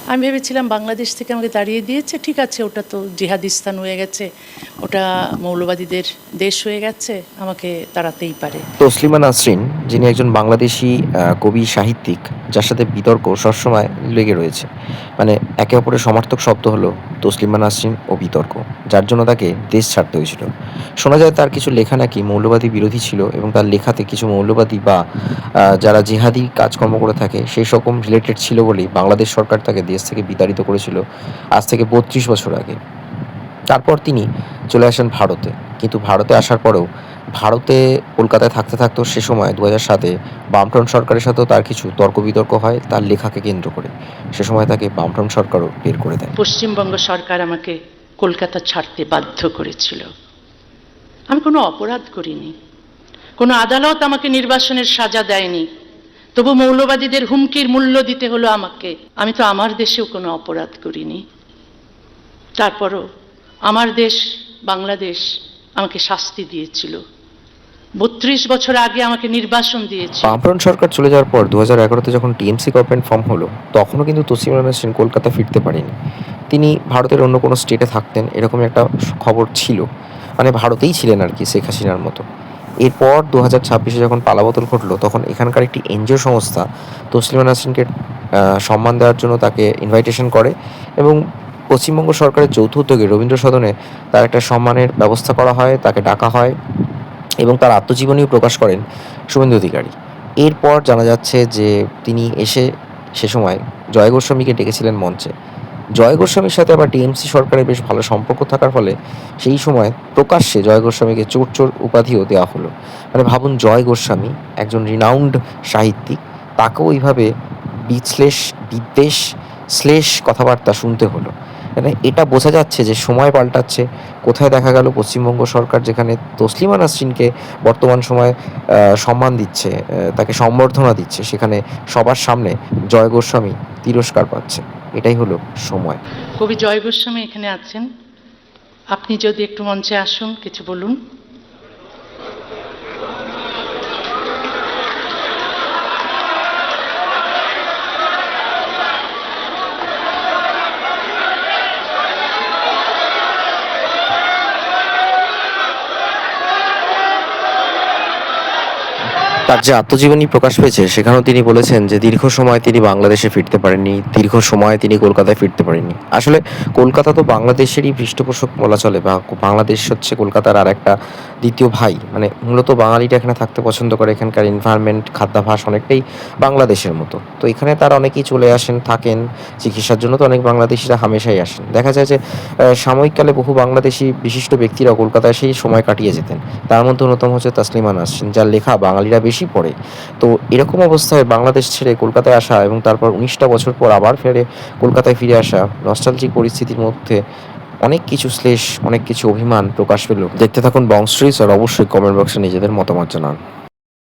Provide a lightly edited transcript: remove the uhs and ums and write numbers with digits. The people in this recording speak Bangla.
আমি ভেবেছিলাম বাংলাদেশ থেকে আমাকে তাড়িয়ে দিয়েছে, ঠিক আছে, ওটা তো জিহাদিস্তান হয়ে গেছে, ওটা মৌলবাদীদের দেশ হয়ে গেছে, আমাকে তাড়াতেই পারে। তসলিমা নাসরিন, যিনি একজন বাংলাদেশি কবি সাহিত্যিক, যার সাথে বিতর্ক সবসময় লেগে রয়েছে। মানে একে অপরের সমার্থক শব্দ হলো তসলিমা নাসরিন ও বিতর্ক, যার জন্য তাকে দেশ ছাড়তে হয়েছিল। শোনা যায় তার কিছু লেখা নাকি মৌলবাদী বিরোধী ছিল এবং তার লেখাতে কিছু মৌলবাদী বা যারা জিহাদি কাজকর্ম করে থাকে সেই রকম রিলেটেড ছিল বলেই বাংলাদেশ সরকার তাকে দেশ থেকে বিতাড়িত করেছিল আজ থেকে ৩২ বছর আগে। তারপর তিনি চলে আসেন ভারতে। কিন্তু ভারতে আসার পরেও ভারতে কলকাতায় থাকতে থাকতেও সে সময় ২০০৭-এ বামফ্রন্ট সরকারের সাথেও তার কিছু তর্ক-বিতর্ক হয় তার লেখাকে কেন্দ্র করে। সে সময় তাকে বামফ্রন্ট সরকারও বের করে দেয়। পশ্চিমবঙ্গ সরকার আমাকে কলকাতা ছাড়তে বাধ্য করেছিল। আমি কোনো অপরাধ করিনি, কোনো আদালত আমাকে নির্বাসনের সাজা দেয়নি, তবু মৌলবাদীদের হুমকির মূল্য দিতে হলো আমাকে। আমি তো আমার দেশেও কোনো অপরাধ করিনি, তারপরও আমার দেশ বাংলাদেশ আমাকে শাস্তি দিয়েছিল। ৩২ বছর আগে আমাকে নির্বাসন দিয়েছে। বামফ্রন্ট সরকার চলে যাওয়ার পর ২০১১-তে যখন টিএমসি গভর্নমেন্ট ফর্ম হলো, তখনও কিন্তু তসলিমা নাসরিন কলকাতা ফিরতে পারেনি। তিনি ভারতের অন্য কোনো স্টেটে থাকতেন, এরকমই একটা খবর ছিল। মানে ভারতেই ছিলেন আর কি, শেখ হাসিনার মতো। এরপর ২০২৬-এ যখন পালাবদল ঘটলো, তখন এখানকার একটি এনজিও সংস্থা তসলিমা নাসরিনকে সম্মান দেওয়ার জন্য তাকে ইনভাইটেশন করে এবং পশ্চিমবঙ্গ সরকারের যৌথ উদ্যোগে রবীন্দ্র সদনে তার একটা সম্মানের ব্যবস্থা করা হয়, তাকে ডাকা হয় এবং তার আত্মজীবনীও প্রকাশ করেন শুভেন্দু অধিকারী। এরপর জানা যাচ্ছে যে তিনি এসে সে সময় জয় গোস্বামীকে ডেকেছিলেন মঞ্চে। জয় গোস্বামীর সাথে আবার টিএমসি সরকারের বেশ ভালো সম্পর্ক থাকার ফলে সেই সময় প্রকাশ্যে জয় গোস্বামীকে চোর চোর উপাধিও দেওয়া হলো। মানে ভাবুন, জয় গোস্বামী একজন রিনাউন্ড সাহিত্যিক, তাকেও এইভাবে বিদ্বেষ শ্লেষ কথাবার্তা শুনতে হলো। মানে এটা বোঝা যাচ্ছে যে সময় পাল্টাচ্ছে। কোথায় দেখা গেল পশ্চিমবঙ্গ সরকার যেখানে তসলিমা নাসরিনকে বর্তমান সময়ে সম্মান দিচ্ছে, তাকে সম্বর্ধনা দিচ্ছে, সেখানে সবার সামনে জয় গোস্বামী তিরস্কার পাচ্ছে। এটাই হলো সময়। কবি জয় গোস্বামী এখানে আছেন, আপনি যদি একটু মঞ্চে আসুন, কিছু বলুন। তার যে আত্মজীবনী প্রকাশ পেয়েছে সেখানেও তিনি বলেছেন যে দীর্ঘ সময় তিনি বাংলাদেশে ফিরতে পারেননি, দীর্ঘ সময় তিনি কলকাতায় ফিরতে পারেননি। আসলে কলকাতা তো বাংলাদেশেরই পৃষ্ঠপোষক বলা চলে, বা বাংলাদেশ হচ্ছে কলকাতার আর একটা দ্বিতীয় ভাই। মানে মূলত বাঙালিটা এখানে থাকতে পছন্দ করে, এখানকার এনভায়রনমেন্ট, খাদ্যাভ্যাস অনেকটাই বাংলাদেশের মতো। তো এখানে তারা অনেকেই চলে আসেন, থাকেন। চিকিৎসার জন্য তো অনেক বাংলাদেশিরা হামেশাই আসেন। দেখা যায় যে সাময়িককালে বহু বাংলাদেশি বিশিষ্ট ব্যক্তিরা কলকাতায় সেই সময় কাটিয়ে যেতেন। তার মধ্যে অন্যতম হচ্ছে তাসলিমা নাসরিন, যার লেখা বাঙালিরা বেশি পড়ে। তো এরকম অবস্থায় বাংলাদেশ ছেড়ে কলকাতায় আসা এবং তারপর ১৯টা বছর পর আবার কলকাতায় ফিরে আসা নস্টালজিক পরিস্থিতির মধ্যে অনেক কিছু শ্লেষ, অনেক কিছু অভিমান প্রকাশ পেল। দেখতে থাকুন বং স্টোরিজ আর অবশ্যই কমেন্ট বক্সে নিজেদের মতামত জানান।